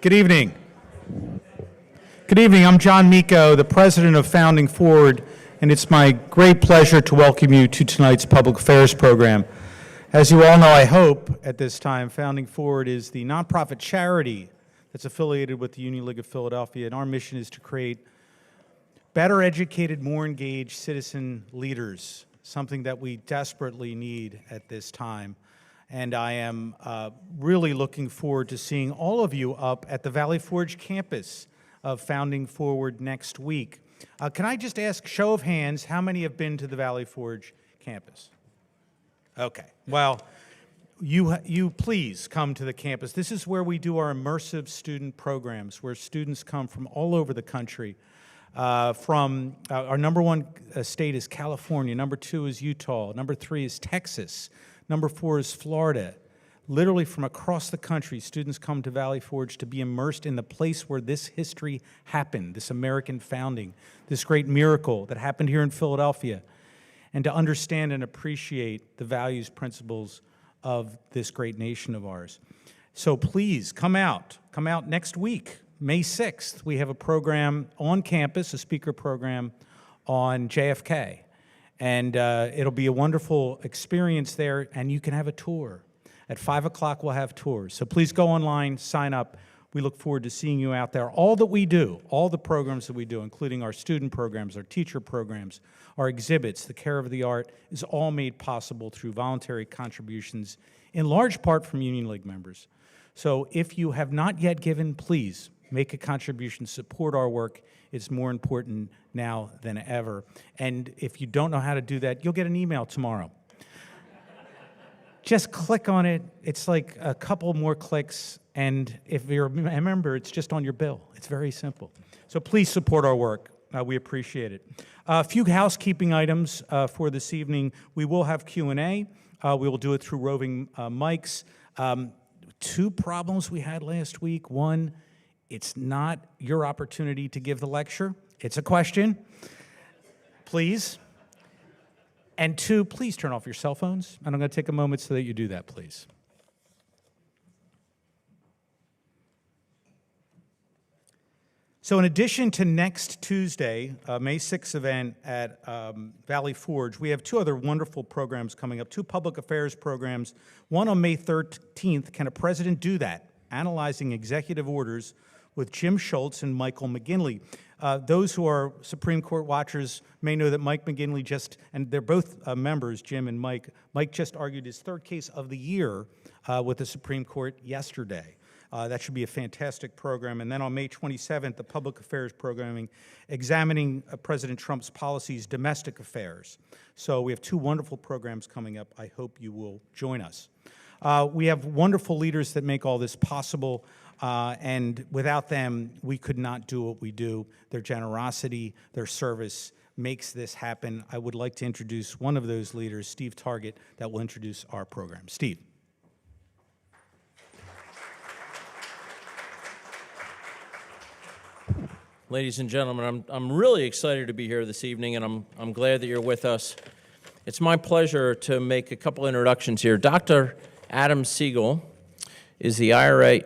Good evening. Good evening. I'm John Miko, the president of Founding Forward, and it's my great pleasure to welcome you to tonight's public affairs program. As you all know, I hope at this time, Founding Forward is the nonprofit charity that's affiliated with the Union League of Philadelphia, and our mission is to create better educated, more engaged citizen leaders, something that we desperately need at this time. And I am really looking forward to seeing all of you up at the Valley Forge campus of Founding Forward next week. Can I just ask, show of hands, how many have been to the Valley Forge campus? Okay, well, you please come to the campus. This is where we do our immersive student programs, where students come from all over the country. From our number one state is California, number 2 is Utah, number 3 is Texas, number 4 is Florida. Literally from across the country, students come to Valley Forge to be immersed in the place where this history happened, this American founding, this great miracle that happened here in Philadelphia, and to understand and appreciate the values, principles of this great nation of ours. So please come out next week, May 6th. We have a program on campus, a speaker program on JFK. And it'll be a wonderful experience there, and you can have a tour. At 5 o'clock, we'll have tours. So please go online, sign up. We look forward to seeing you out there. All that we do, all the programs that we do, including our student programs, our teacher programs, our exhibits, the care of the art, is all made possible through voluntary contributions, in large part from Union League members. So if you have not yet given, please make a contribution, support our work. It's more important now than ever. And if you don't know how to do that, you'll get an email tomorrow. Just click on it. It's like a couple more clicks, and if you're a member, it's just on your bill. It's very simple. So please support our work. We appreciate it. A few housekeeping items for this evening. We will have Q&A. We will do it through roving mics. 2 problems we had last week. One, it's not your opportunity to give the lecture. It's a question. Please. And 2, please turn off your cell phones. And I'm going to take a moment so that you do that, please. So in addition to next Tuesday, May 6th event at Valley Forge, we have 2 other wonderful programs coming up, 2 public affairs programs. One on May 13th, Can a President Do That? Analyzing Executive Orders with Jim Schultz and Michael McGinley. Those who are Supreme Court watchers may know that Mike McGinley and they're both members, Jim and Mike. Mike just argued his 3rd case of the year with the Supreme Court yesterday. That should be a fantastic program. And then on May 27th, the public affairs programming, examining President Trump's policies, domestic affairs. So we have 2 wonderful programs coming up. I hope you will join us. We have wonderful leaders that make all this possible. And without them, we could not do what we do. Their generosity, their service makes this happen. I would like to introduce one of those leaders, Steve Target, that will introduce our program. Steve. Ladies and gentlemen, I'm really excited to be here this evening, and I'm glad that you're with us. It's my pleasure to make a couple introductions here. Dr. Adam Segal is the Ira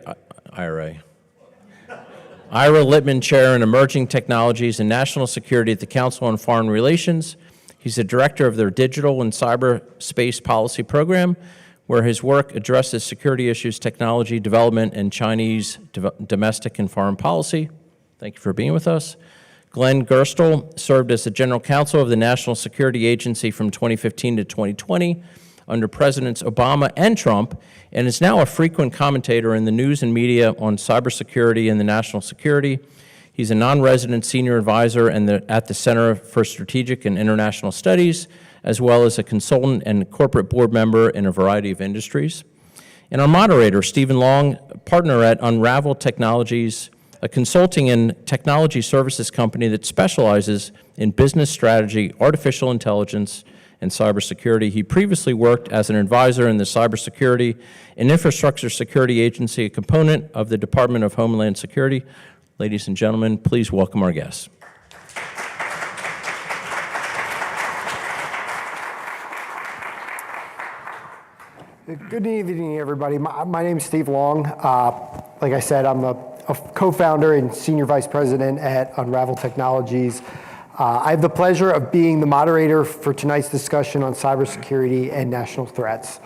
Lipman Chair in Emerging Technologies and National Security at the Council on Foreign Relations. He's the director of their Digital and Cyberspace Policy program, where his work addresses security issues, technology development, and Chinese domestic and foreign policy. Thank you for being with us. Glenn Gerstell served as the General Counsel of the National Security Agency from 2015 to 2020 under Presidents Obama and Trump, and is now a frequent commentator in the news and media on cybersecurity and the national security. He's a non-resident senior advisor at the Center for Strategic and International Studies, as well as a consultant and corporate board member in a variety of industries. And our moderator, Stephen Long, partner at Unravel Technologies, a consulting and technology services company that specializes in business strategy, artificial intelligence, and cybersecurity. He previously worked as an advisor in the Cybersecurity and Infrastructure Security Agency, a component of the Department of Homeland Security. Ladies and gentlemen, please welcome our guests. Good evening, everybody. My name is Steve Long. Like I said, I'm a a co-founder and senior vice president at Unravel Technologies. I have the pleasure of being the moderator for tonight's discussion on cybersecurity and national threats.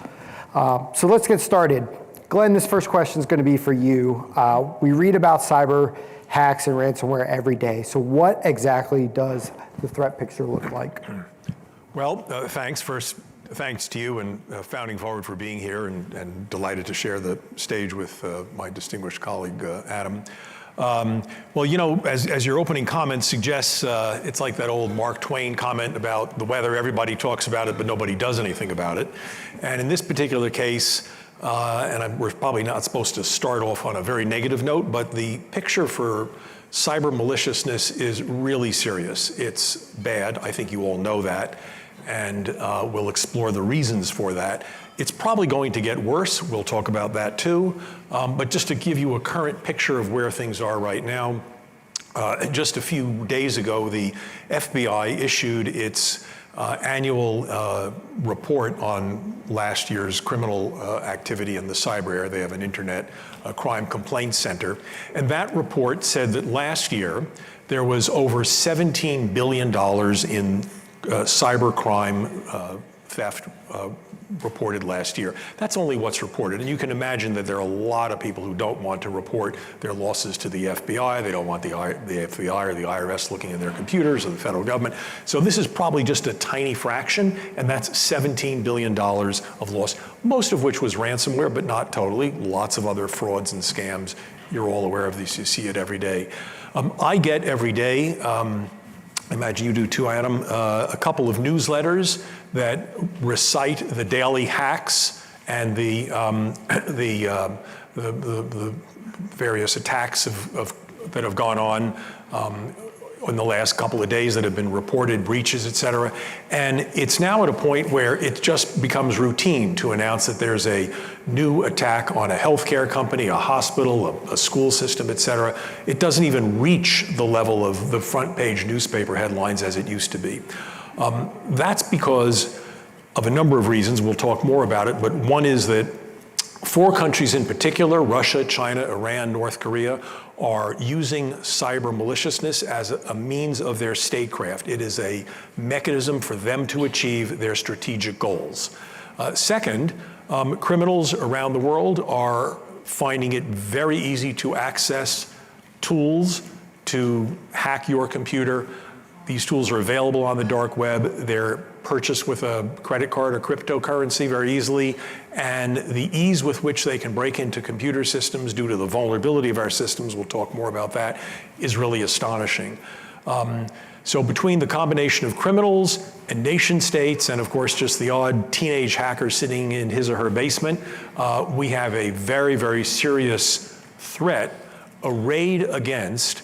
So let's get started. Glenn, this first question is going to be for you. We read about cyber hacks and ransomware every day. So what exactly does the threat picture look like? Well, thanks. First, thanks to you and Founding Forward for being here, and delighted to share the stage with my distinguished colleague, Adam. Well, you know, as your opening comment suggests, it's like that old Mark Twain comment about the weather. Everybody talks about it, but nobody does anything about it. And in this particular case, we're probably not supposed to start off on a very negative note, but the picture for cyber maliciousness is really serious. It's bad. I think you all know that. And we'll explore the reasons for that. It's probably going to get worse. We'll talk about that too. But just to give you a current picture of where things are right now, just a few days ago, the FBI issued its annual report on last year's criminal activity in the cyber area. They have an internet crime complaint center. And that report said that last year, there was over $17 billion in cyber crime theft reported last year. That's only what's reported. And you can imagine that there are a lot of people who don't want to report their losses to the FBI. They don't want the FBI or the IRS looking in their computers, or the federal government. So this is probably just a tiny fraction, and that's $17 billion of loss, most of which was ransomware, but not totally. Lots of other frauds and scams. You're all aware of these. You see it every day. I get every day, I imagine you do too, Adam, a couple of newsletters that recite the daily hacks and the various attacks that have gone on in the last couple of days that have been reported, breaches, et cetera. And it's now at a point where it just becomes routine to announce that there's a new attack on a healthcare company, a hospital, a school system, et cetera. It doesn't even reach the level of the front page newspaper headlines as it used to be. That's because of a number of reasons. We'll talk more about it, but one is that 4 countries in particular, Russia, China, Iran, North Korea, are using cyber maliciousness as a means of their statecraft. It is a mechanism for them to achieve their strategic goals. Second, criminals around the world are finding it very easy to access tools to hack your computer. These tools are available on the dark web. They're purchased with a credit card or cryptocurrency very easily, and the ease with which they can break into computer systems due to the vulnerability of our systems, we'll talk more about that, is really astonishing. So between the combination of criminals and nation states, and of course just the odd teenage hacker sitting in his or her basement, we have a very, very serious threat arrayed against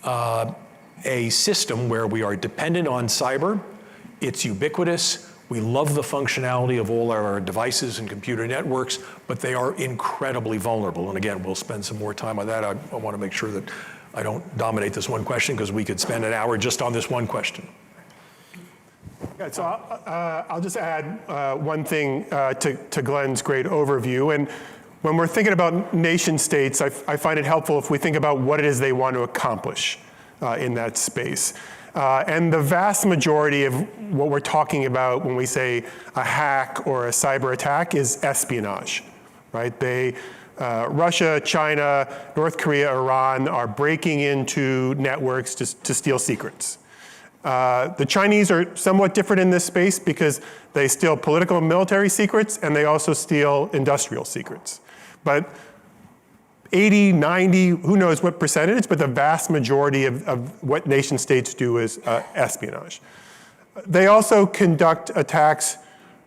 a system where we are dependent on cyber. It's ubiquitous. We love the functionality of all our devices and computer networks, but they are incredibly vulnerable. And again, we'll spend some more time on that. I want to make sure that I don't dominate this one question, because we could spend an hour just on this one question. Yeah, so I'll just add one thing to Glenn's great overview. And when we're thinking about nation states, I find it helpful if we think about what it is they want to accomplish in that space. And the vast majority of what we're talking about when we say a hack or a cyber attack is espionage, right? Russia, China, North Korea, Iran are breaking into networks to steal secrets. The Chinese are somewhat different in this space because they steal political and military secrets, and they also steal industrial secrets. But 80, 90, who knows what percentage, but the vast majority of what nation states do is espionage. They also conduct attacks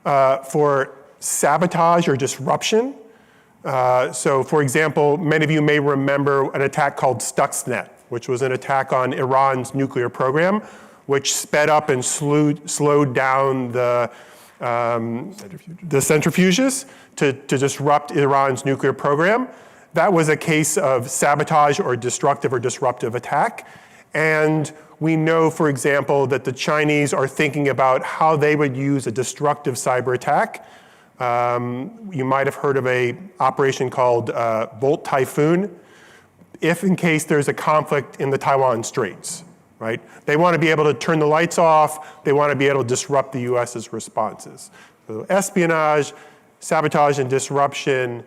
for sabotage or disruption. So for example, many of you may remember an attack called Stuxnet, which was an attack on Iran's nuclear program, which sped up and slowed down the centrifuges to disrupt Iran's nuclear program. That was a case of sabotage or disruptive attack. And we know, for example, that the Chinese are thinking about how they would use a destructive cyber attack. You might have heard of an operation called Volt Typhoon. if in case there's a conflict in the Taiwan Straits, right? They want to be able to turn the lights off. They want to be able to disrupt the US's responses. So espionage, sabotage and disruption,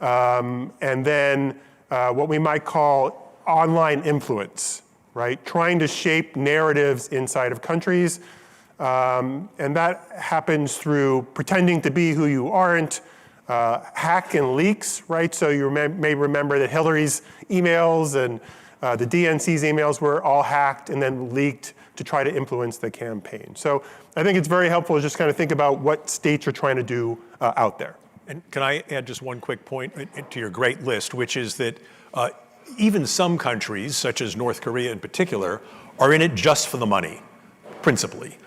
and then what we might call online influence, right? Trying to shape narratives inside of countries. And that happens through pretending to be who you aren't, hack and leaks, right? So you may remember that Hillary's emails and the DNC's emails were all hacked and then leaked to try to influence the campaign. So I think it's very helpful to just kind of think about what states are trying to do out there. And can I add just one quick point to your great list, which is that even some countries, such as North Korea in particular, are in it just for the money, principally.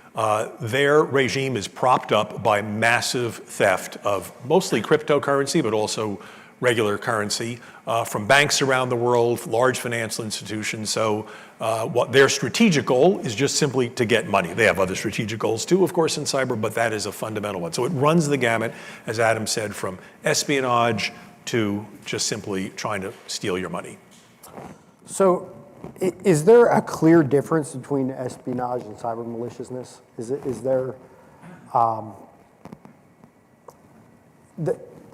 Their regime is propped up by massive theft of mostly cryptocurrency, but also regular currency from banks around the world, large financial institutions. So what their strategic goal is just simply to get money. They have other strategic goals too, of course, in cyber, but that is a fundamental one. So it runs the gamut, as Adam said, from espionage to just simply trying to steal your money. So is there a clear difference between espionage and cyber maliciousness? Is there,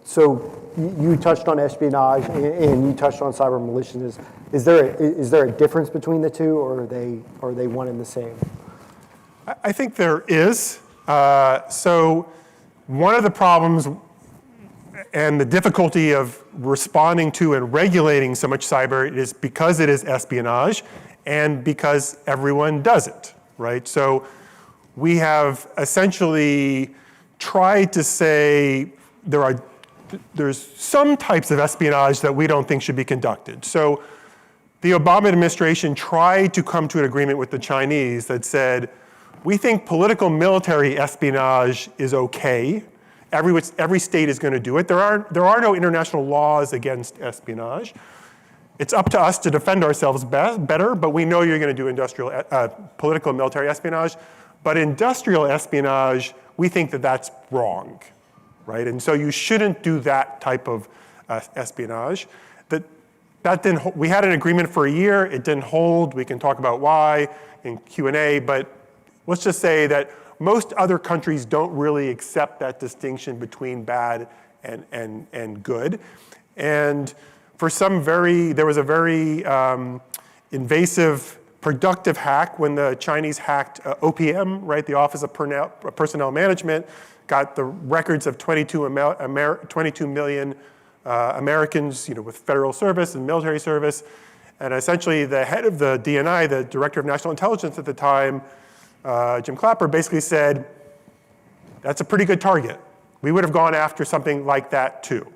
so you touched on espionage and you touched on cyber maliciousness. Is there a difference between the two, or are they one and the same? I think there is. So one of the problems and the difficulty of responding to and regulating so much cyber is because it is espionage and because everyone does it, right? So we have essentially tried to say there's some types of espionage that we don't think should be conducted. So the Obama administration tried to come to an agreement with the Chinese that said, we think political military espionage is okay. Every state is going to do it. There are no international laws against espionage. It's up to us to defend ourselves better, but we know you're going to do political and military espionage. But industrial espionage, we think that that's wrong, right? And so you shouldn't do that type of espionage. We had an agreement for a year. It didn't hold. We can talk about why in Q&A, but let's just say that most other countries don't really accept that distinction between bad and good. And for there was a very invasive, productive hack when the Chinese hacked OPM, right? The Office of Personnel Management, got the records of 22 million Americans, with federal service and military service. And essentially the head of the DNI, the Director of National Intelligence at the time, Jim Clapper, basically said, that's a pretty good target. We would have gone after something like that too,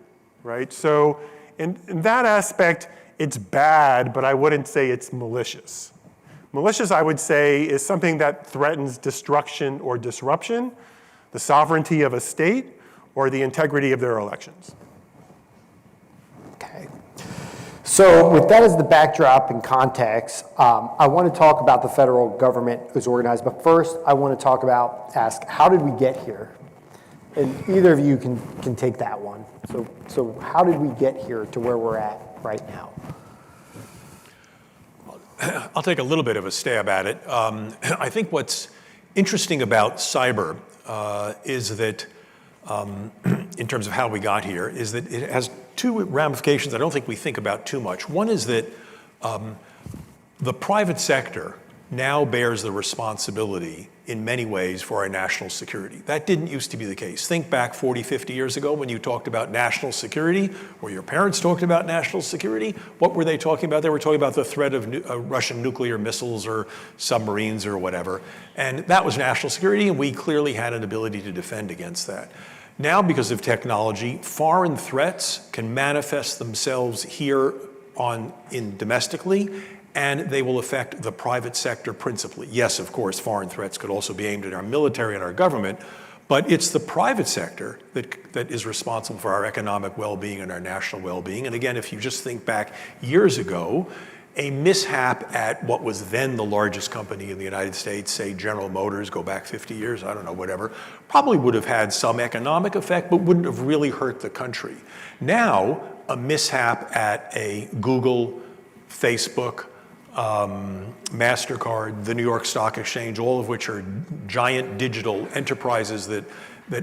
right? So in that aspect, it's bad, but I wouldn't say it's malicious. Malicious, I would say, is something that threatens destruction or disruption, the sovereignty of a state, or the integrity of their elections. Okay. So with that as the backdrop and context, I want to talk about the federal government as organized. But first, I want to ask, how did we get here? And either of you can take that one. So how did we get here to where we're at right now? I'll take a little bit of a stab at it. I think what's interesting about cyber is that, in terms of how we got here, is that it has two ramifications I don't think we think about too much. One is that the private sector now bears the responsibility in many ways for our national security. That didn't used to be the case. Think back 40, 50 years ago when you talked about national security, or your parents talked about national security. What were they talking about? They were talking about the threat of Russian nuclear missiles or submarines or whatever. And that was national security, and we clearly had an ability to defend against that. Now, because of technology, foreign threats can manifest themselves here domestically, and they will affect the private sector principally. Yes, of course, foreign threats could also be aimed at our military and our government, but it's the private sector that is responsible for our economic well-being and our national well-being. And again, if you just think back years ago, a mishap at what was then the largest company in the United States, say General Motors, go back 50 years, I don't know, whatever, probably would have had some economic effect, but wouldn't have really hurt the country. Now, a mishap at a Google, Facebook, MasterCard, the New York Stock Exchange, all of which are giant digital enterprises that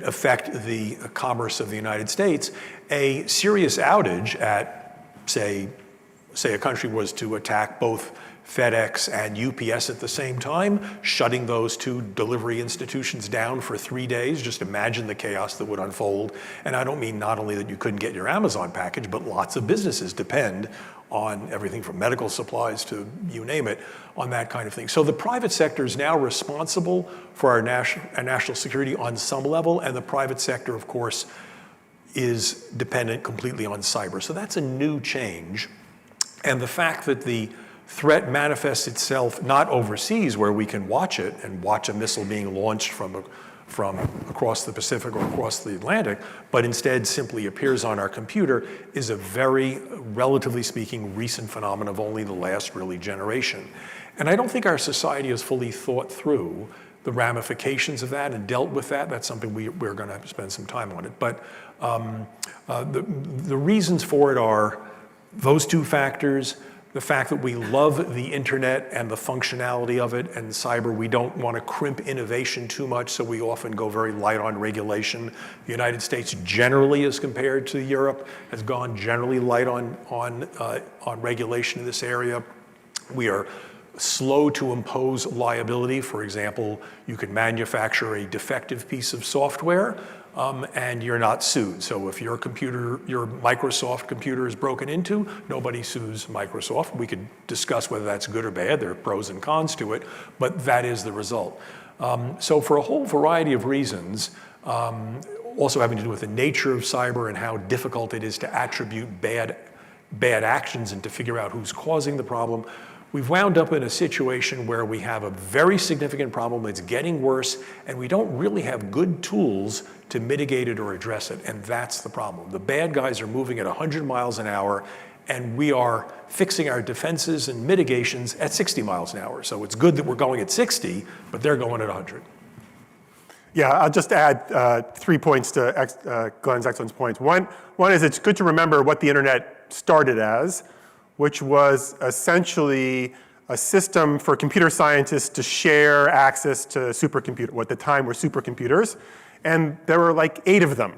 affect the commerce of the United States, a serious outage at, say a country was to attack both FedEx and UPS at the same time, shutting those two delivery institutions down for 3 days. Just imagine the chaos that would unfold. And I don't mean not only that you couldn't get your Amazon package, but lots of businesses depend on everything from medical supplies to you name it, on that kind of thing. So the private sector is now responsible for our national security on some level, and the private sector, of course, is dependent completely on cyber. So that's a new change. And the fact that the threat manifests itself not overseas where we can watch it and watch a missile being launched from across the Pacific or across the Atlantic, but instead simply appears on our computer is a very, relatively speaking, recent phenomenon of only the last really generation. And I don't think our society has fully thought through the ramifications of that and dealt with that. That's something we're going to have to spend some time on it. But the reasons for it are those two factors. The fact that we love the internet and the functionality of it, and cyber, we don't want to crimp innovation too much, so we often go very light on regulation. The United States generally, as compared to Europe, has gone generally light on regulation in this area. We are slow to impose liability. For example, you can manufacture a defective piece of software and you're not sued. So if your Microsoft computer is broken into, nobody sues Microsoft. We could discuss whether that's good or bad. There are pros and cons to it, but that is the result. So for a whole variety of reasons, also having to do with the nature of cyber and how difficult it is to attribute bad actions and to figure out who's causing the problem, we've wound up in a situation where we have a very significant problem that's getting worse, and we don't really have good tools to mitigate it or address it, and that's the problem. The bad guys are moving at 100 miles an hour, and we are fixing our defenses and mitigations at 60 miles an hour. So it's good that we're going at 60, but they're going at 100. Yeah, I'll just add 3 points to Glenn's excellent points. One is it's good to remember what the internet started as, which was essentially a system for computer scientists to share access to what at the time were supercomputers. And there were like 8 of them.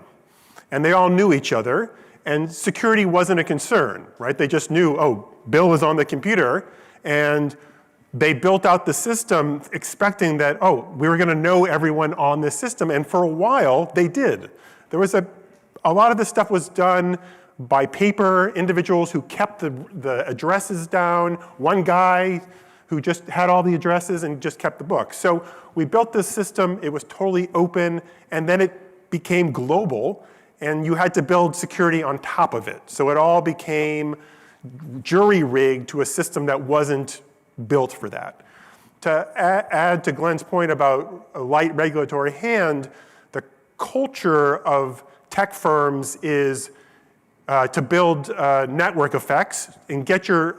And they all knew each other. And security wasn't a concern, right? They just knew, oh, Bill is on the computer. And they built out the system expecting that, oh, we were going to know everyone on this system. And for a while, they did. There was a lot of this stuff was done by paper, individuals who kept the addresses down, one guy who just had all the addresses and just kept the book. So we built this system, it was totally open, and then it became global, and you had to build security on top of it. So it all became jury-rigged to a system that wasn't built for that. To add to Glenn's point about a light regulatory hand, the culture of tech firms is to build network effects and get your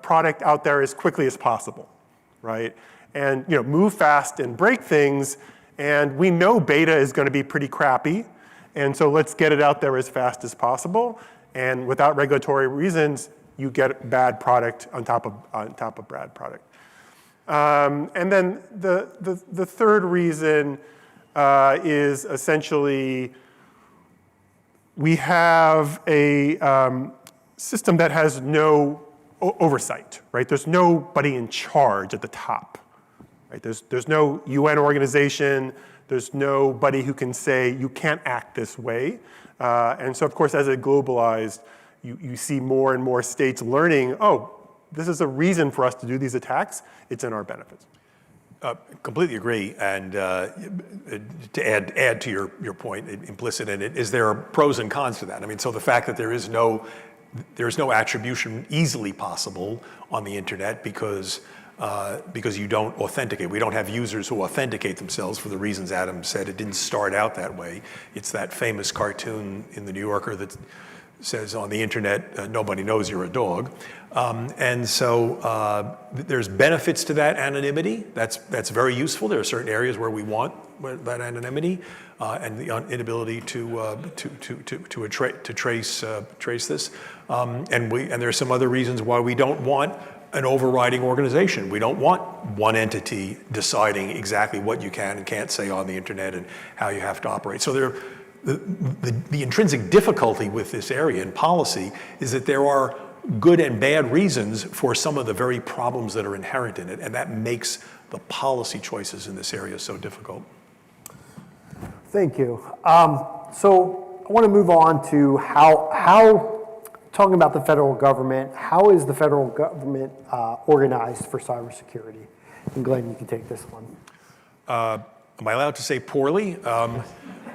product out there as quickly as possible, right? And move fast and break things. And we know beta is going to be pretty crappy, and so let's get it out there as fast as possible. And without regulatory reasons, you get bad product on top of bad product. And then the third reason is essentially we have a system that has no oversight, right? There's nobody in charge at the top, right? There's no UN organization. There's nobody who can say you can't act this way. And so, of course, as it globalized, you see more and more states learning, oh, this is a reason for us to do these attacks. It's in our benefits. Completely agree. And to add to your point, implicit in it, is there are pros and cons to that. I mean, so the fact that there is no attribution easily possible on the internet because you don't authenticate. We don't have users who authenticate themselves for the reasons Adam said. It didn't start out that way. It's that famous cartoon in the New Yorker that says on the internet, nobody knows you're a dog. And so there's benefits to that anonymity. That's very useful. There are certain areas where we want that anonymity and the inability to trace this. And there are some other reasons why we don't want an overriding organization. We don't want one entity deciding exactly what you can and can't say on the internet and how you have to operate. So the intrinsic difficulty with this area in policy is that there are good and bad reasons for some of the very problems that are inherent in it, and that makes the policy choices in this area so difficult. Thank you. So I want to move on to how talking about the federal government, how is the federal government organized for cybersecurity? And Glenn, you can take this one. Am I allowed to say poorly?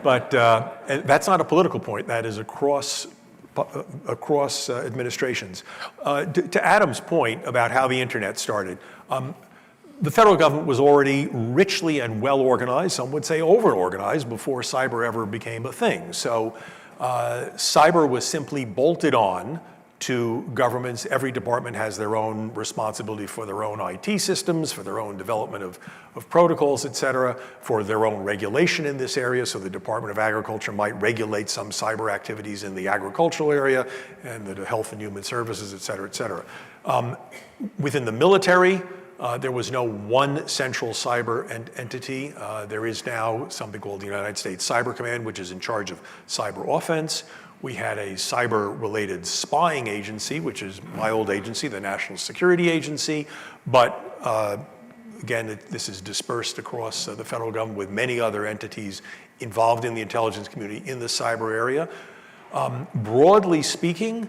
But that's not a political point. That is across administrations. To Adam's point about how the internet started, the federal government was already richly and well organized, some would say over organized, before cyber ever became a thing. So cyber was simply bolted on to governments. Every department has their own responsibility for their own IT systems, for their own development of protocols, et cetera, for their own regulation in this area. So the Department of Agriculture might regulate some cyber activities in the agricultural area, and the Health and Human Services, et cetera, et cetera. Within the military, there was no one central cyber entity. There is now something called the United States Cyber Command, which is in charge of cyber offense. We had a cyber-related spying agency, which is my old agency, the National Security Agency. But again, this is dispersed across the federal government with many other entities involved in the intelligence community in the cyber area. Broadly speaking,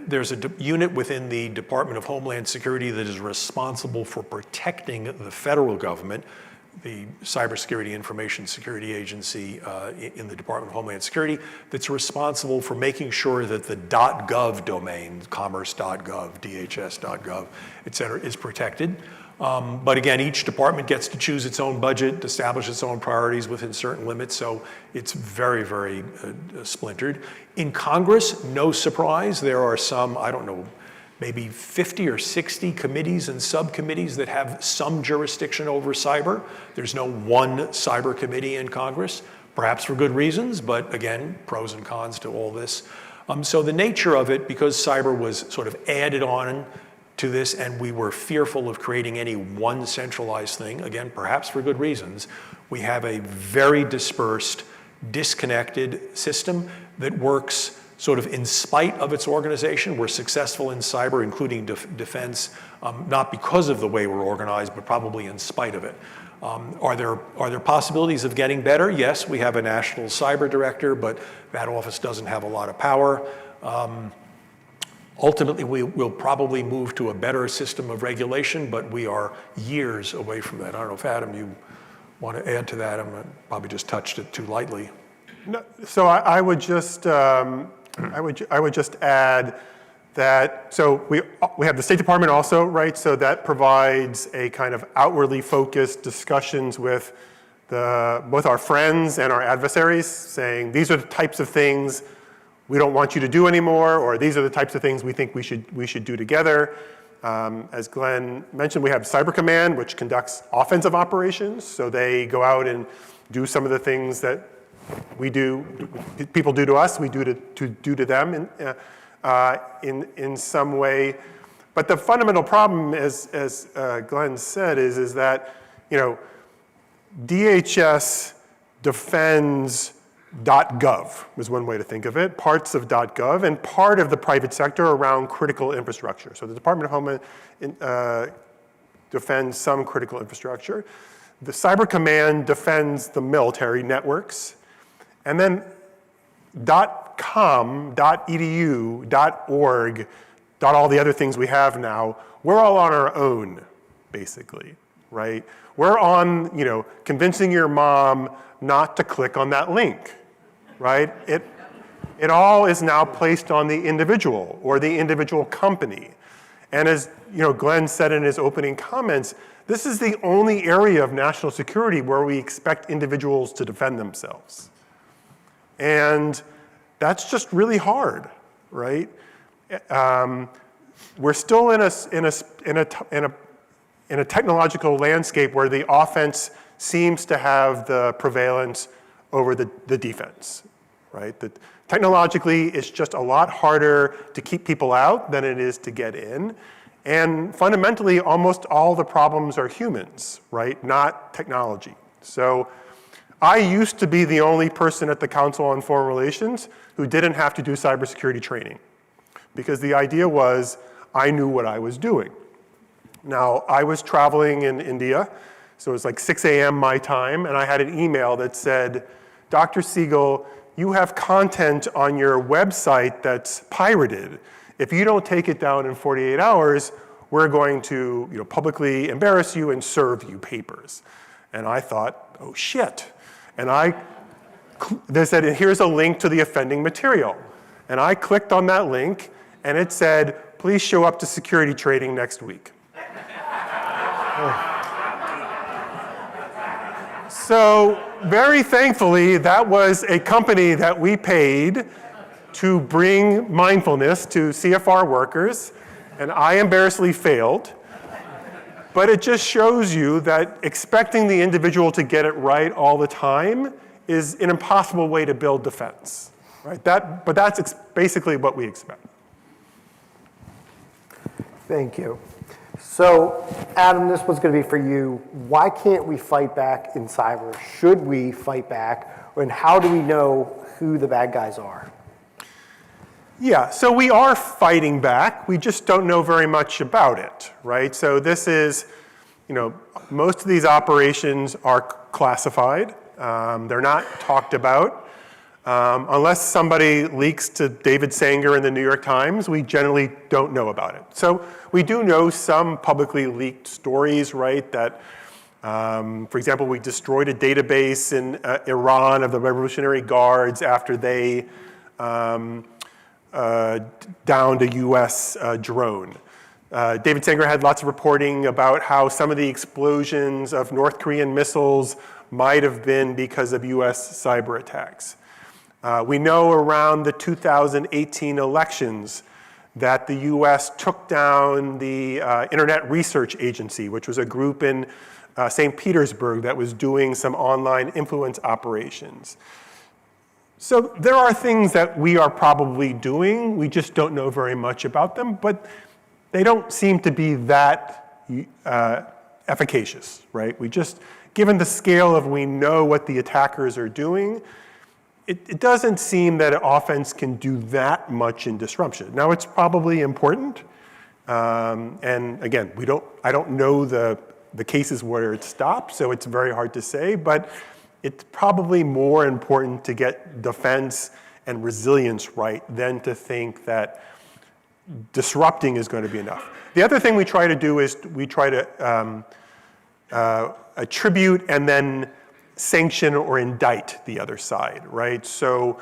there's a unit within the Department of Homeland Security that is responsible for protecting the federal government. The Cybersecurity Information Security Agency in the Department of Homeland Security that's responsible for making sure that the .gov domain, commerce.gov, dhs.gov, et cetera, is protected. But again, each department gets to choose its own budget, establish its own priorities within certain limits, so it's very, very splintered. In Congress, no surprise, there are some, I don't know, maybe 50 or 60 committees and subcommittees that have some jurisdiction over cyber. There's no one cyber committee in Congress, perhaps for good reasons, but again, pros and cons to all this. So the nature of it, because cyber was sort of added on to this and we were fearful of creating any one centralized thing, again, perhaps for good reasons, we have a very dispersed, disconnected system that works sort of in spite of its organization. We're successful in cyber, including defense, not because of the way we're organized, but probably in spite of it. Are there possibilities of getting better? Yes, we have a national cyber director, but that office doesn't have a lot of power. Ultimately, we will probably move to a better system of regulation, but we are years away from that. I don't know if, Adam, you want to add to that. I probably just touched it too lightly. No, so I would just I would just add that, so we have the State Department also, right? So that provides a kind of outwardly focused discussions with both our friends and our adversaries, saying these are the types of things we don't want you to do anymore, or these are the types of things we think we should do together. As Glenn mentioned, we have Cyber Command, which conducts offensive operations. So they go out and do some of the things that we do, people do to us, we do to them in some way. But the fundamental problem, as Glenn said, is that, you know, DHS defends .gov is one way to think of it, parts of .gov, and part of the private sector around critical infrastructure. So the Department of Homeland defends some critical infrastructure. The Cyber Command defends the military networks. And then .com, .edu, .org, all the other things we have now, we're all on our own, basically, right? We're on, you know, convincing your mom not to click on that link, right? It all is now placed on the individual or the individual company. And as, you know, Glenn said in his opening comments, this is the only area of national security where we expect individuals to defend themselves. And That's just really hard, right? We're still in a technological landscape where the offense seems to have the prevalence over the defense, right? Technologically, it's just a lot harder to keep people out than it is to get in. And fundamentally, almost all the problems are humans, right? Not technology. So I used to be the only person at the Council on Foreign Relations who didn't have to do cybersecurity training, because the idea was I knew what I was doing. Now, I was traveling in India, so it was like 6 a.m. my time, and I had an email that said, Dr. Segal, you have content on your website that's pirated. If you don't take it down in 48 hours, we're going to publicly embarrass you and serve you papers. And I thought, oh shit. And they said, here's a link to the offending material. And I clicked on that link, and it said, please show up to security training next week. So very thankfully, that was a company that we paid to bring mindfulness to CFR workers, and I embarrassingly failed. But it just shows you that expecting the individual to get it right all the time is an impossible way to build defense, right? But that's basically what we expect. Thank you. So, Adam, this was going to be for you. Why can't we fight back in cyber? Should we fight back? And how do we know who the bad guys are? Yeah, so we are fighting back. We just don't know very much about it, right? So this is, most of these operations are classified. They're not talked about. Unless somebody leaks to David Sanger in the New York Times, we generally don't know about it. So we do know some publicly leaked stories, right? That, for example, we destroyed a database in Iran of the Revolutionary Guards after they downed a US drone. David Sanger had lots of reporting about how some of the explosions of North Korean missiles might have been because of US cyber attacks. We know around the 2018 elections that the US took down the Internet Research Agency, which was a group in St. Petersburg that was doing some online influence operations. So there are things that we are probably doing. We just don't know very much about them, but they don't seem to be that efficacious, right? Given the scale of we know what the attackers are doing, it doesn't seem that an offense can do that much in disruption. Now, it's probably important, and again, I don't know the cases where it stops, so it's very hard to say, but it's probably more important to get defense and resilience right than to think that disrupting is going to be enough. The other thing we try to do is we try to attribute and then sanction or indict the other side, right? So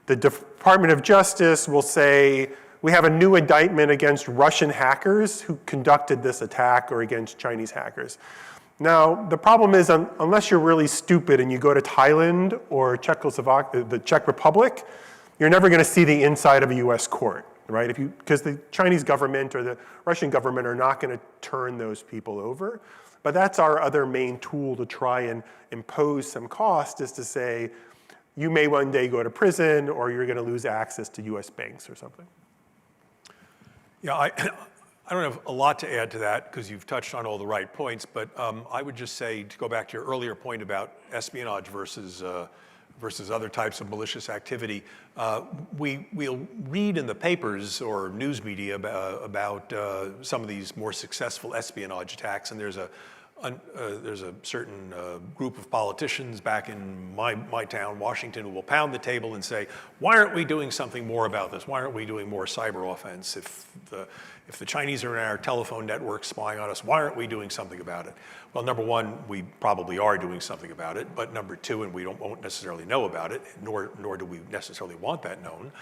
the Department of Justice will say, we have a new indictment against Russian hackers who conducted this attack or against Chinese hackers. Now, the problem is, unless you're really stupid and you go to Thailand or the Czech Republic, you're never going to see the inside of a US court, right? Because the Chinese government or the Russian government are not going to turn those people over. But that's our other main tool to try and impose some cost, is to say, you may one day go to prison or you're going to lose access to US banks or something. Yeah, I don't have a lot to add to that because you've touched on all the right points, but I would just say, to go back to your earlier point about espionage versus other types of malicious activity, we'll read in the papers or news media about some of these more successful espionage attacks, and there's a certain group of politicians back in my town, Washington, who will pound the table and say, why aren't we doing something more about this? Why aren't we doing more cyber offense? If the Chinese are in our telephone network spying on us, why aren't we doing something about it? Well, number one, we probably are doing something about it, but number two, and we won't necessarily know about it, nor do we necessarily want that known.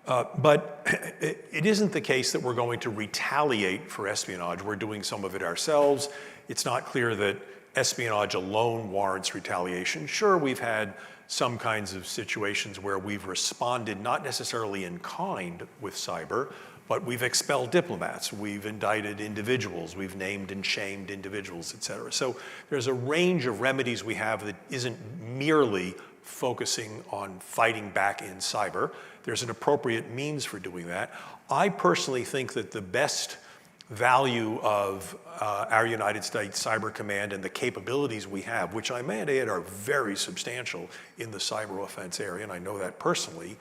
But it isn't the case that we're going to retaliate for espionage. We're doing some of it ourselves. It's not clear that espionage alone warrants retaliation. Sure, we've had some kinds of situations where we've responded not necessarily in kind with cyber, but we've expelled diplomats, we've indicted individuals, we've named and shamed individuals, et cetera. So there's a range of remedies we have that isn't merely focusing on fighting back in cyber. There's an appropriate means for doing that. I personally think that the best value of our United States Cyber Command and the capabilities we have, which I may add are very substantial in the cyber offense area, and I know that personally,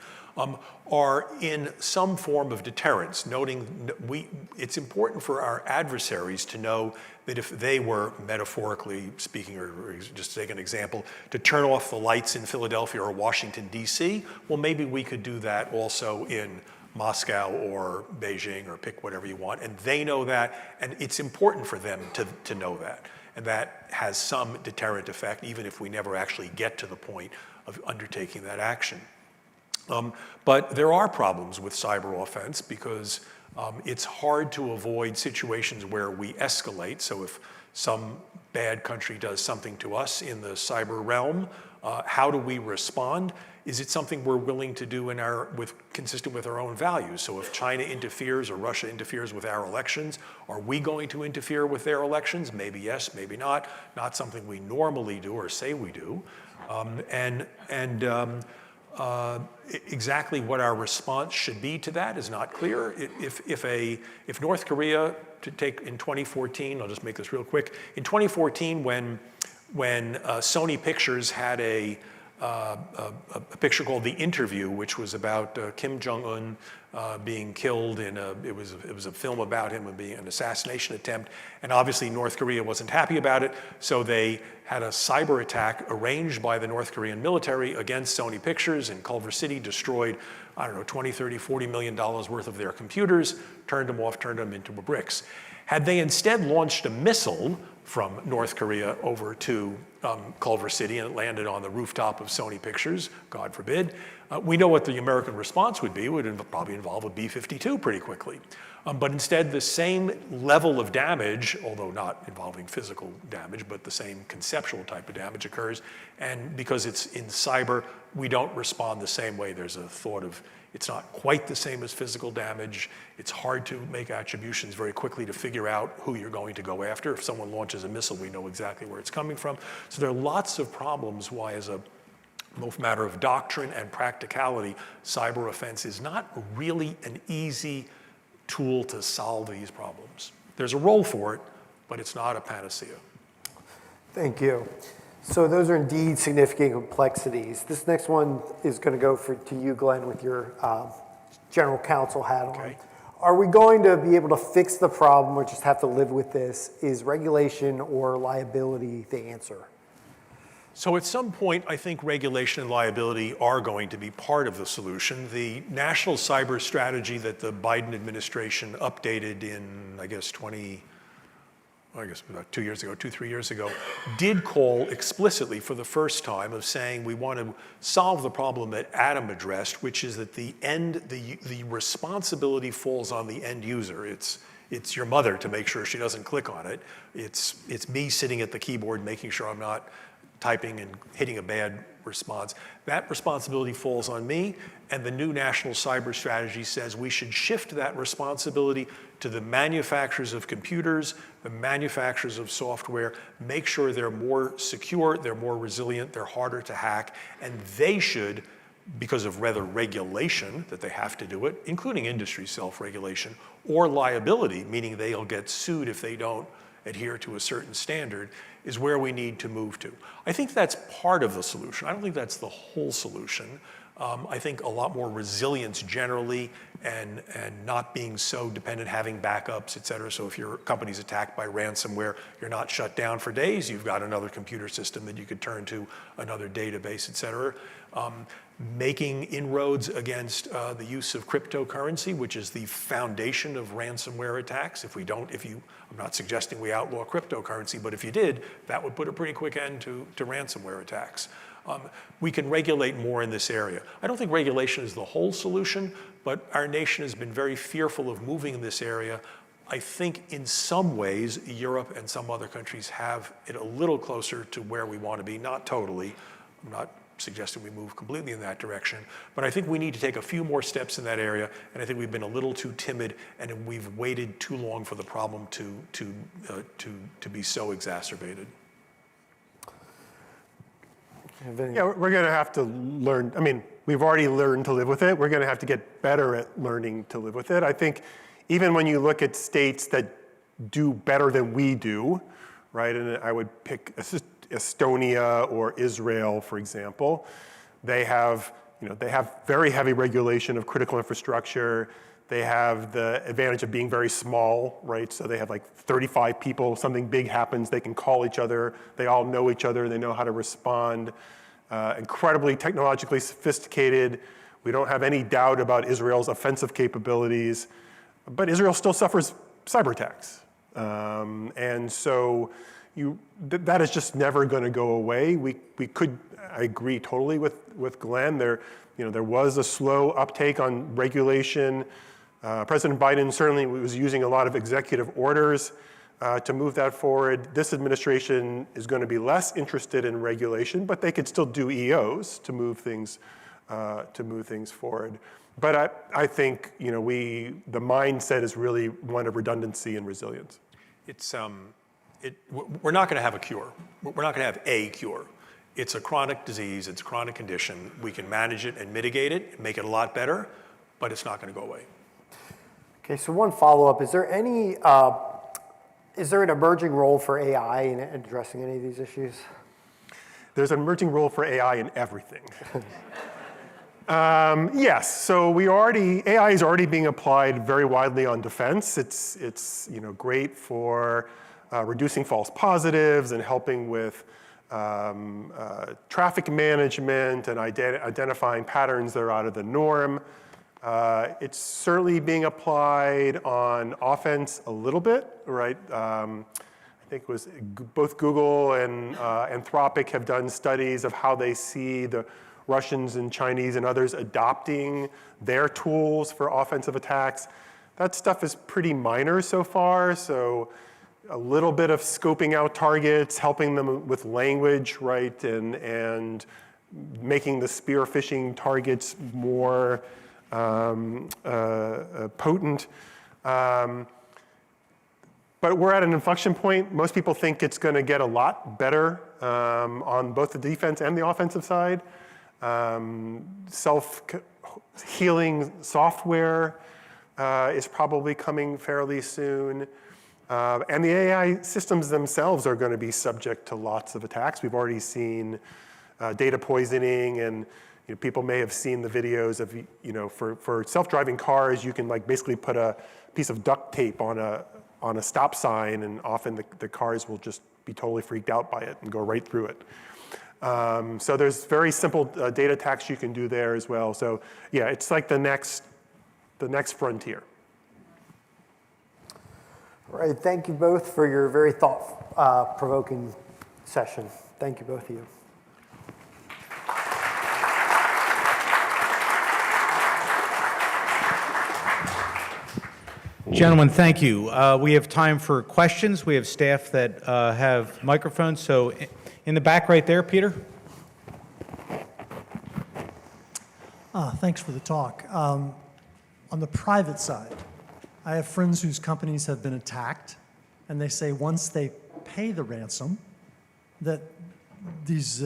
are in some form of deterrence, noting it's important for our adversaries to know that if they were, metaphorically speaking, or just to take an example, to turn off the lights in Philadelphia or Washington, D.C., well, maybe we could do that also in Moscow or Beijing, or pick whatever you want, and they know that, and it's important for them to know that. And that has some deterrent effect, even if we never actually get to the point of undertaking that action. But there are problems with cyber offense because it's hard to avoid situations where we escalate. So if some bad country does something to us in the cyber realm, how do we respond? Is it something we're willing to do consistent with our own values? So if China interferes or Russia interferes with our elections, are we going to interfere with their elections? Maybe yes, maybe not. Not something we normally do or say we do. Exactly what our response should be to that is not clear. If North Korea, to take in 2014, I'll just make this real quick. In 2014, when Sony Pictures had a picture called The Interview, which was about Kim Jong-un being killed it was a film about him being an assassination attempt, and obviously North Korea wasn't happy about it, so they had a cyber attack arranged by the North Korean military against Sony Pictures in Culver City, destroyed, I don't know, $20, $30, $40 million worth of their computers, turned them off, turned them into bricks. Had they instead launched a missile from North Korea over to Culver City and it landed on the rooftop of Sony Pictures, God forbid, we know what the American response would be. It would probably involve a B-52 pretty quickly. But instead, the same level of damage, although not involving physical damage, but the same conceptual type of damage occurs. And because it's in cyber, we don't respond the same way. There's a thought of it's not quite the same as physical damage. It's hard to make attributions very quickly to figure out who you're going to go after. If someone launches a missile, we know exactly where it's coming from. So there are lots of problems why, as a both matter of doctrine and practicality, cyber offense is not really an easy tool to solve these problems. There's a role for it, but it's not a panacea. Thank you. So those are indeed significant complexities. This next one is going to go to you, Glenn, with your General Counsel hat on. Okay. Are we going to be able to fix the problem or just have to live with this? Is regulation or liability the answer? So at some point, I think regulation and liability are going to be part of the solution. The national cyber strategy that the Biden administration updated in, I guess, about 2 years ago, 3 years ago, did call explicitly for the first time of saying we want to solve the problem that Adam addressed, which is that the responsibility falls on the end user. It's your mother to make sure she doesn't click on it. It's me sitting at the keyboard making sure I'm not typing and hitting a bad response. That responsibility falls on me, and the new national cyber strategy says we should shift that responsibility to the manufacturers of computers, the manufacturers of software, make sure they're more secure, they're more resilient, they're harder to hack, and they should, because of whether regulation that they have to do it, including industry self-regulation, or liability, meaning they'll get sued if they don't adhere to a certain standard, is where we need to move to. I think that's part of the solution. I don't think that's the whole solution. I think a lot more resilience generally and not being so dependent, having backups, et cetera. So if your company's attacked by ransomware, you're not shut down for days. You've got another computer system that you could turn to, another database, et cetera. Making inroads against the use of cryptocurrency, which is the foundation of ransomware attacks. I'm not suggesting we outlaw cryptocurrency, but if you did, that would put a pretty quick end to ransomware attacks. We can regulate more in this area. I don't think regulation is the whole solution, but our nation has been very fearful of moving in this area. I think in some ways, Europe and some other countries have it a little closer to where we want to be, not totally. I'm not suggesting we move completely in that direction, but I think we need to take a few more steps in that area, and I think we've been a little too timid, and we've waited too long for the problem to be so exacerbated. Yeah, we're going to have to learn. I mean, we've already learned to live with it. We're going to have to get better at learning to live with it. I think even when you look at states that do better than we do, right, and I would pick Estonia or Israel, for example, they have very heavy regulation of critical infrastructure. They have the advantage of being very small, right? So they have like 35 people, something big happens, they can call each other, they all know each other, they know how to respond. Incredibly technologically sophisticated. We don't have any doubt about Israel's offensive capabilities, but Israel still suffers cyber attacks. And so that is just never going to go away. I agree totally with Glenn. There was a slow uptake on regulation. President Biden certainly was using a lot of executive orders to move that forward. This administration is going to be less interested in regulation, but they could still do EOs to move things forward. But I think the mindset is really one of redundancy and resilience. We're not going to have a cure. We're not going to have a cure. It's a chronic disease. It's a chronic condition. We can manage it and mitigate it, make it a lot better, but it's not going to go away. Okay, so one follow-up. Is there an emerging role for AI in addressing any of these issues? There's an emerging role for AI in everything. Yes, so AI is already being applied very widely on defense. It's great for reducing false positives and helping with traffic management and identifying patterns that are out of the norm. It's certainly being applied on offense a little bit, right? I think it was both Google and Anthropic have done studies of how they see the Russians and Chinese and others adopting their tools for offensive attacks. That stuff is pretty minor so far, so a little bit of scoping out targets, helping them with language, right, and making the spear phishing targets more potent. But we're at an inflection point. Most people think it's going to get a lot better on both the defense and the offensive side. Self-healing software is probably coming fairly soon. And the AI systems themselves are going to be subject to lots of attacks. We've already seen data poisoning, and people may have seen the videos of, for self-driving cars, you can basically put a piece of duct tape on a stop sign, and often the cars will just be totally freaked out by it and go right through it. So there's very simple data attacks you can do there as well. So yeah, it's like the next frontier. All right, thank you both for your very thought-provoking session. Thank you, both of you. Gentlemen, thank you. We have time for questions. We have staff that have microphones. So in the back right there, Peter. Thanks for the talk. On the private side, I have friends whose companies have been attacked, and they say once they pay the ransom, that these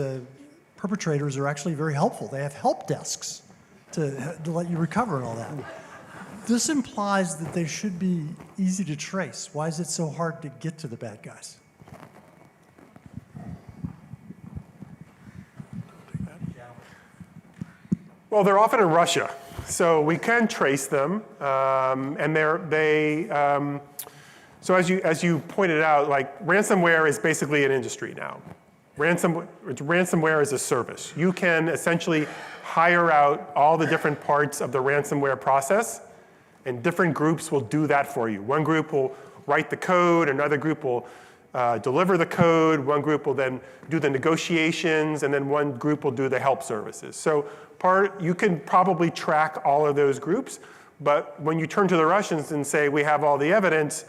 perpetrators are actually very helpful. They have help desks to let you recover and all that. This implies that they should be easy to trace. Why is it so hard to get to the bad guys? Well, they're often in Russia, so we can trace them, and so as you pointed out, ransomware is basically an industry now. Ransomware is a service. You can essentially hire out all the different parts of the ransomware process, and different groups will do that for you. One group will write the code, another group will deliver the code, one group will then do the negotiations, and then one group will do the help services. So you can probably track all of those groups, but when you turn to the Russians and say, we have all the evidence,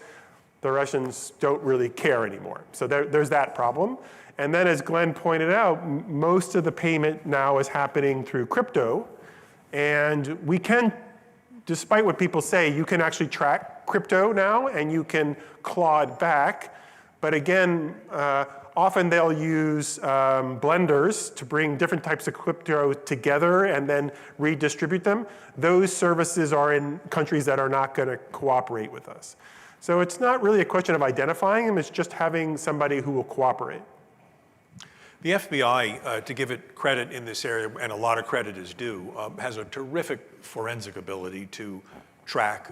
the Russians don't really care anymore. So there's that problem. And then as Glenn pointed out, most of the payment now is happening through crypto. And we can, despite what people say, you can actually track crypto now and you can claw it back. But again, often they'll use blenders to bring different types of crypto together and then redistribute them. Those services are in countries that are not going to cooperate with us. So it's not really a question of identifying them, it's just having somebody who will cooperate. The FBI, to give it credit in this area, and a lot of credit is due, has a terrific forensic ability to track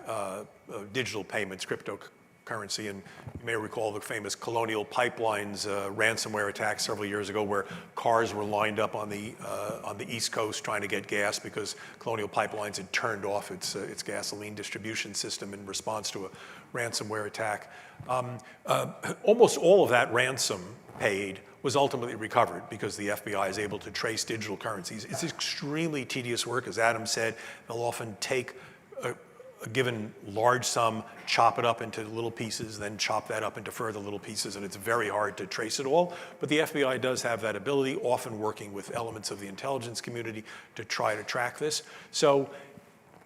digital payments, cryptocurrency. And you may recall the famous Colonial Pipelines ransomware attack several years ago, where cars were lined up on the East Coast trying to get gas because Colonial Pipelines had turned off its gasoline distribution system in response to a ransomware attack. Almost all of that ransom paid was ultimately recovered because the FBI is able to trace digital currencies. It's extremely tedious work. As Adam said, they'll often take a given large sum, chop it up into little pieces, then chop that up into further little pieces, and it's very hard to trace it all. But the FBI does have that ability, often working with elements of the intelligence community to try to track this. So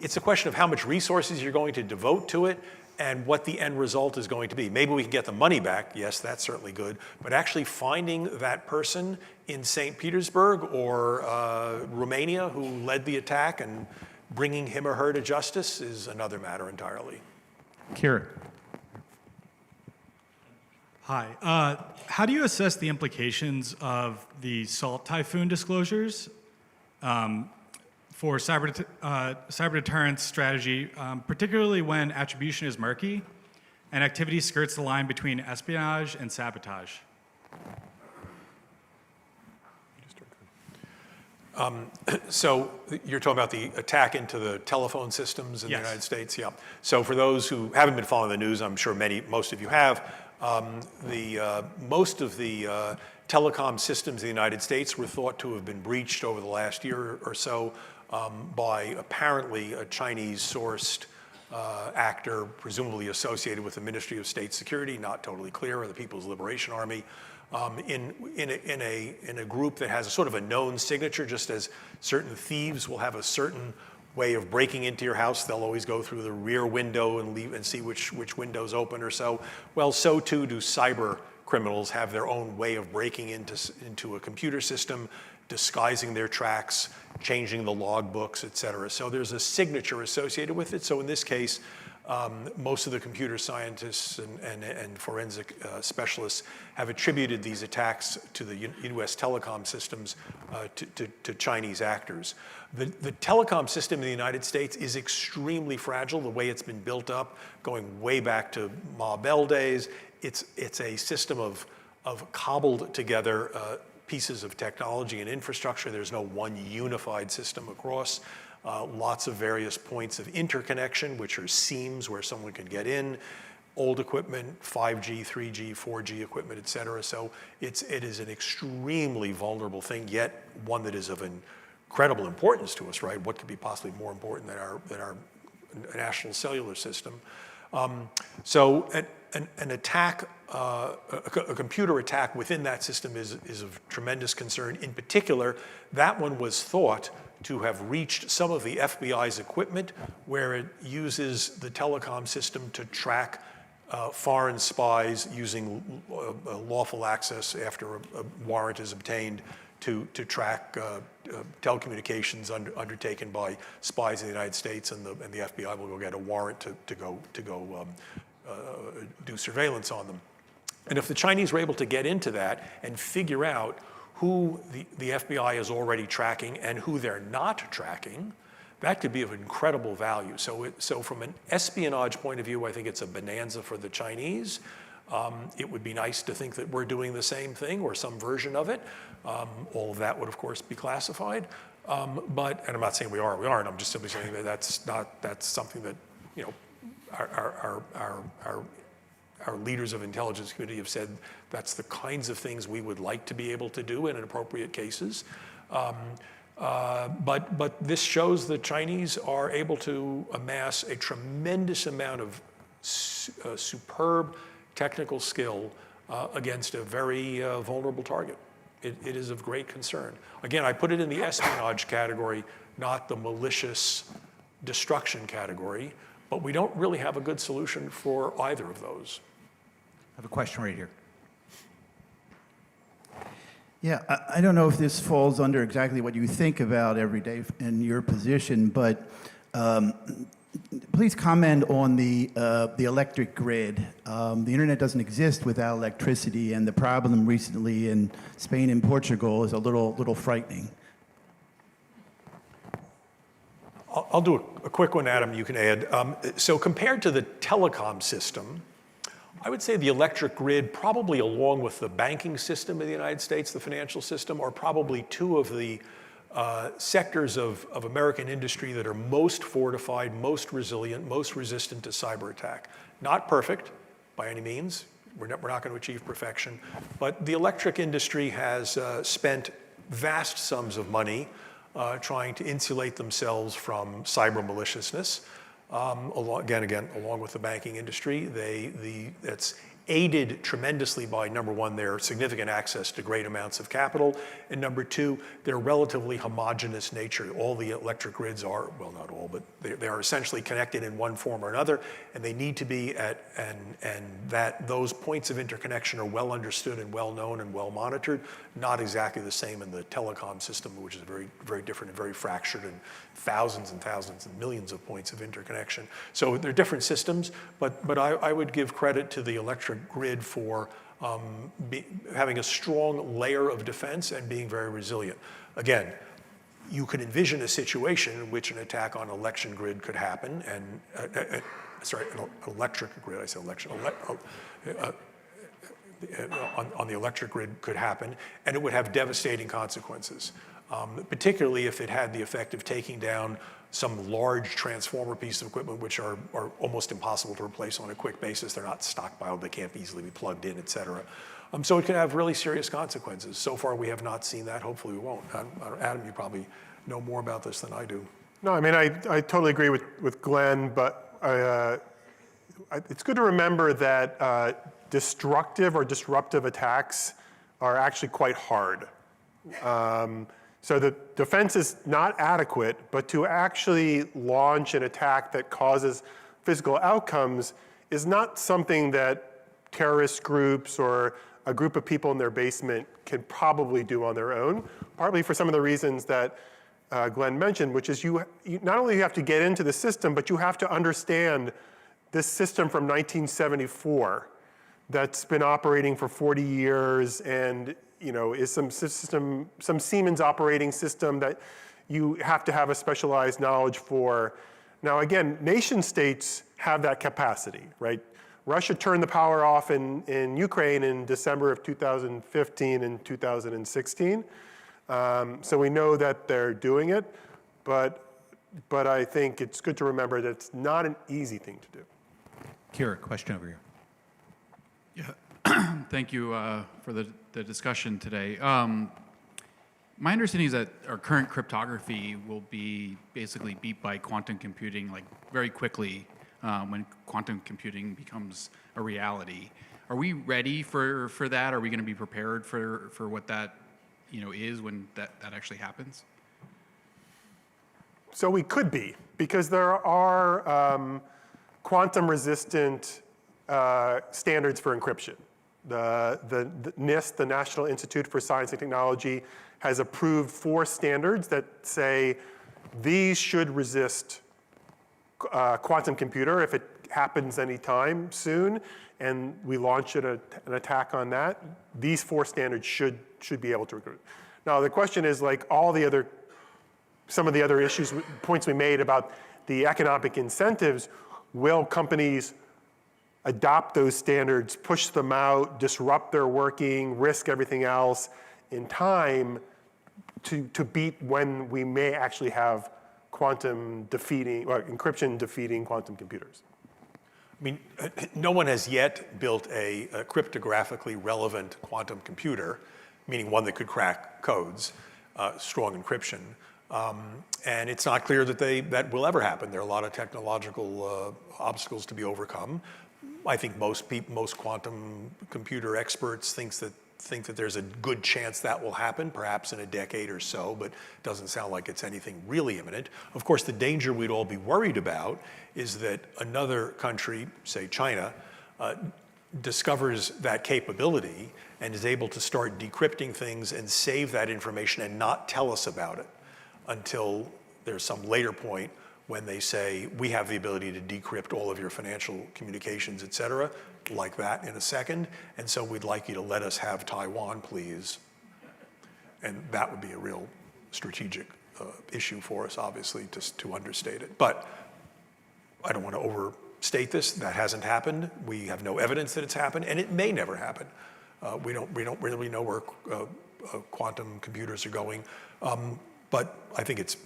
it's a question of how much resources you're going to devote to it and what the end result is going to be. Maybe we can get the money back. Yes, that's certainly good. But actually finding that person in St. Petersburg or Romania who led the attack and bringing him or her to justice is another matter entirely. Kieran. Hi. How do you assess the implications of the Salt Typhoon disclosures for cyber deterrence strategy, particularly when attribution is murky and activity skirts the line between espionage and sabotage? So you're talking about the attack into the telephone systems in the Yes. United States? Yeah. So for those who haven't been following the news, I'm sure most of you have, most of the telecom systems in the United States were thought to have been breached over the last year or so by apparently a Chinese-sourced actor, presumably associated with the Ministry of State Security, not totally clear, or the People's Liberation Army. In a group that has a sort of a known signature, just as certain thieves will have a certain way of breaking into your house. They'll always go through the rear window and leave and see which window's open or so. Well, so too do cyber criminals have their own way of breaking into a computer system, disguising their tracks, changing the logbooks, et cetera. So there's a signature associated with it. So in this case, most of the computer scientists and forensic specialists have attributed these attacks to the U.S. telecom systems to Chinese actors. The telecom system in the United States is extremely fragile, the way it's been built up, going way back to Ma Bell days. It's a system of cobbled together pieces of technology and infrastructure. There's no one unified system across. Lots of various points of interconnection, which are seams where someone can get in, old equipment, 5G, 3G, 4G equipment, et cetera. So it is an extremely vulnerable thing, yet one that is of incredible importance to us, right? What could be possibly more important than our national cellular system? So an attack, a computer attack within that system is of tremendous concern. In particular, that one was thought to have reached some of the FBI's equipment, where it uses the telecom system to track foreign spies using lawful access after a warrant is obtained to track telecommunications undertaken by spies in the United States, and the FBI will go get a warrant to go do surveillance on them. And if the Chinese were able to get into that and figure out who the FBI is already tracking and who they're not tracking, that could be of incredible value. So from an espionage point of view, I think it's a bonanza for the Chinese. It would be nice to think that we're doing the same thing or some version of it. All of that would, of course, be classified. And I'm not saying we aren't. I'm just simply saying that that's something that, you know, our leaders of intelligence community have said that's the kinds of things we would like to be able to do in appropriate cases. But this shows the Chinese are able to amass a tremendous amount of superb technical skill against a very vulnerable target. It is of great concern. Again, I put it in the espionage category, not the malicious destruction category, but we don't really have a good solution for either of those. I have a question right here. Yeah, I don't know if this falls under exactly what you think about every day in your position, but please comment on the electric grid. The internet doesn't exist without electricity, and the problem recently in Spain and Portugal is a little frightening. I'll do a quick one, Adam, you can add. So compared to the telecom system, I would say the electric grid, probably along with the banking system in the United States, the financial system, are probably two of the sectors of American industry that are most fortified, most resilient, most resistant to cyber attack. Not perfect by any means. We're not going to achieve perfection. But the electric industry has spent vast sums of money trying to insulate themselves from cyber maliciousness. Along with the banking industry, that's aided tremendously by, number one, their significant access to great amounts of capital, and number two, their relatively homogeneous nature. All the electric grids are, well, not all, but they are essentially connected in one form or another, and they need to be that those points of interconnection are well understood and well known and well monitored. Not exactly the same in the telecom system, which is very, very different and very fractured, and thousands and millions of points of interconnection. So they're different systems, but I would give credit to the electric grid for having a strong layer of defense and being very resilient. Again, you could envision a situation in which an attack on an election grid could happen, and an electric grid, I said election, on the electric grid could happen, and it would have devastating consequences, particularly if it had the effect of taking down some large transformer piece of equipment, which are almost impossible to replace on a quick basis. They're not stockpiled, they can't easily be plugged in, et cetera. So it can have really serious consequences. So far, we have not seen that. Hopefully we won't. Adam, you probably know more about this than I do. No, I mean, I totally agree with Glenn, but it's good to remember that destructive or disruptive attacks are actually quite hard. So the defense is not adequate, but to actually launch an attack that causes physical outcomes is not something that terrorist groups or a group of people in their basement can probably do on their own, partly for some of the reasons that Glenn mentioned, which is you not only have to get into the system, but you have to understand this system from 1974 that's been operating for 40 years and is some Siemens operating system that you have to have a specialized knowledge for. Now again, nation states have that capacity, right? Russia turned the power off in Ukraine in December of 2015 and 2016. So we know that they're doing it, but I think it's good to remember that it's not an easy thing to do. Kira, question over here. Yeah, thank you for the discussion today. My understanding is that our current cryptography will be basically beat by quantum computing like very quickly when quantum computing becomes a reality. Are we ready for that? Are we going to be prepared for what that is when that actually happens? So we could be, because there are quantum resistant standards for encryption. The NIST, the National Institute for Science and Technology, has approved 4 standards that say these should resist quantum computer if it happens anytime soon, and we launch an attack on that. These 4 standards should be able to recruit. Now the question is, like some of the other points we made about the economic incentives, will companies adopt those standards, push them out, disrupt their working, risk everything else in time to beat when we may actually have quantum defeating, or encryption defeating quantum computers? I mean, no one has yet built a cryptographically relevant quantum computer, meaning one that could crack codes, strong encryption. And it's not clear that will ever happen. There are a lot of technological obstacles to be overcome. I think most quantum computer experts think that there's a good chance that will happen, perhaps in a decade or so, but it doesn't sound like it's anything really imminent. Of course, the danger we'd all be worried about is that another country, say China, discovers that capability and is able to start decrypting things and save that information and not tell us about it until there's some later point when they say, we have the ability to decrypt all of your financial communications, et cetera, like that in a second, and so we'd like you to let us have Taiwan, please. And that would be a real strategic issue for us, obviously, to understate it. But I don't want to overstate this. That hasn't happened. We have no evidence that it's happened, and it may never happen. We don't really know where quantum computers are going. But I think as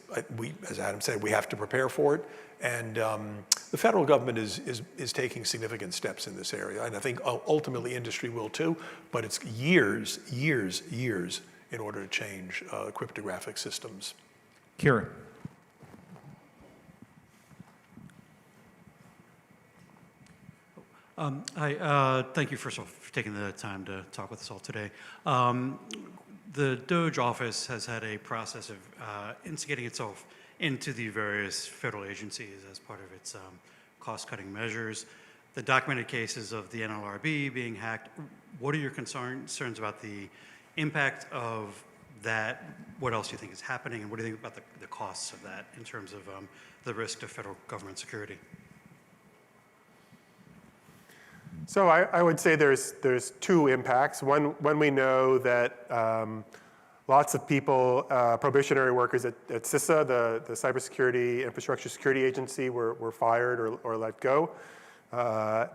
Adam said, we have to prepare for it. And the federal government is taking significant steps in this area. And I think ultimately industry will too, but it's years in order to change cryptographic systems. Kira. Hi, thank you first of all for taking the time to talk with us all today. The DOJ office has had a process of instigating itself into the various federal agencies as part of its cost-cutting measures. The documented cases of the NLRB being hacked, what are your concerns about the impact of that? What else do you think is happening, and what do you think about the costs of that in terms of the risk to federal government security? So I would say there's two impacts. One, we know that lots of people, probationary workers at CISA, the Cybersecurity Infrastructure Security Agency, were fired or let go.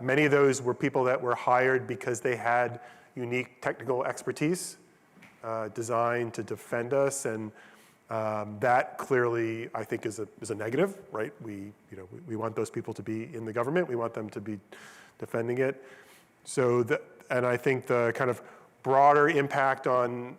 Many of those were people that were hired because they had unique technical expertise designed to defend us, and that clearly, I think, is a negative, right? We want those people to be in the government. We want them to be defending it. So, and I think the kind of broader impact on,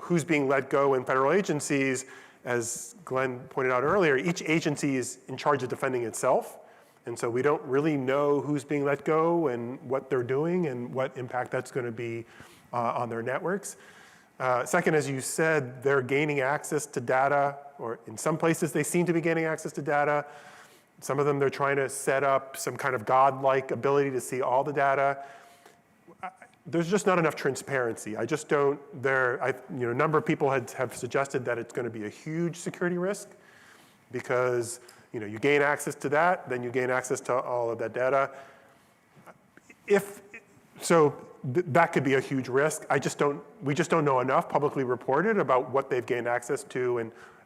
who's being let go in federal agencies, as Glenn pointed out earlier, each agency is in charge of defending itself. And so we don't really know who's being let go and what they're doing and what impact that's going to be on their networks. Second, as you said, they're gaining access to data, or in some places they seem to be gaining access to data. Some of them, they're trying to set up some kind of godlike ability to see all the data. There's just not enough transparency. I just don't, a number of people have suggested that it's going to be a huge security risk because, you gain access to that, then you gain access to all of that data. That could be a huge risk. We just don't know enough publicly reported about what they've gained access to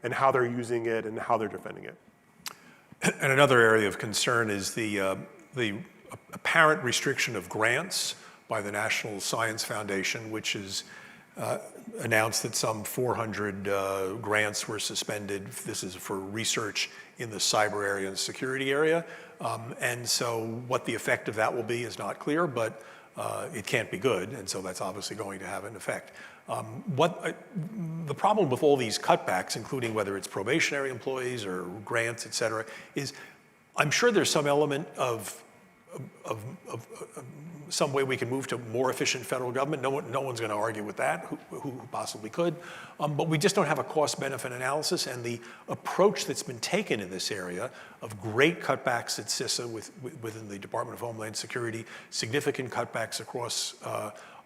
and how they're using it and how they're defending it. And another area of concern is the apparent restriction of grants by the National Science Foundation, which has announced that some 400 grants were suspended. This is for research in the cyber area and security area. And so what the effect of that will be is not clear, but it can't be good, and so that's obviously going to have an effect. The problem with all these cutbacks, including whether it's probationary employees or grants, et cetera, is I'm sure there's some element of some way we can move to more efficient federal government. No one's going to argue with that, who possibly could. But we just don't have a cost-benefit analysis, and the approach that's been taken in this area of great cutbacks at CISA within the Department of Homeland Security, significant cutbacks across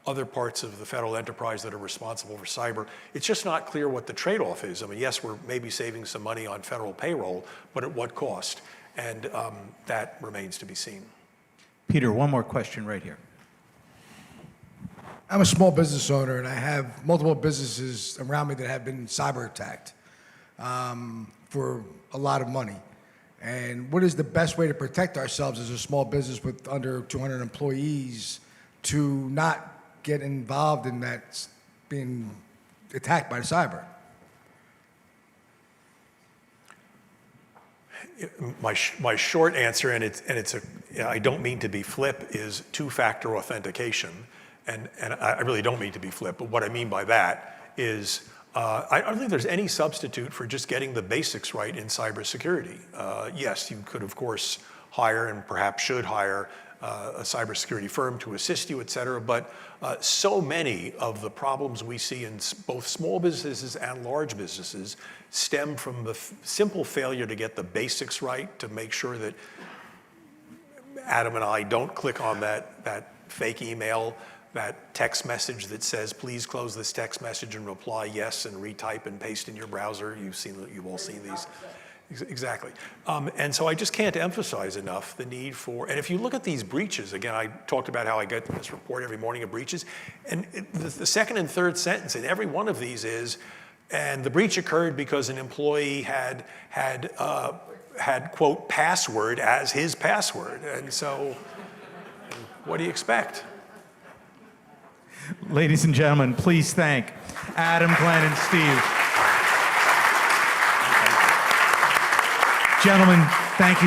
other parts of the federal enterprise that are responsible for cyber, it's just not clear what the trade-off is. I mean, yes, we're maybe saving some money on federal payroll, but at what cost? And that remains to be seen. Peter, one more question right here. I'm a small business owner, and I have multiple businesses around me that have been cyber attacked for a lot of money. And what is the best way to protect ourselves as a small business with under 200 employees to not get involved in that being attacked by the cyber? My short answer, I don't mean to be flip, is two-factor authentication. And I really don't mean to be flip, but what I mean by that is I don't think there's any substitute for just getting the basics right in cybersecurity. Yes, you could, of course, hire and perhaps should hire a cybersecurity firm to assist you, et cetera. But so many of the problems we see in both small businesses and large businesses stem from the simple failure to get the basics right, to make sure that Adam and I don't click on that fake email, that text message that says, please close this text message and reply yes and retype and paste in your browser. You've all seen these. Exactly. And so I just can't emphasize enough the need for, and if you look at these breaches, again, I talked about how I get this report every morning of breaches, and the second and third sentence in every one of these is, and the breach occurred because an employee had quote, password as his password. And so what do you expect? Ladies and gentlemen, please thank Adam, Glenn, and Steve. Gentlemen, thank you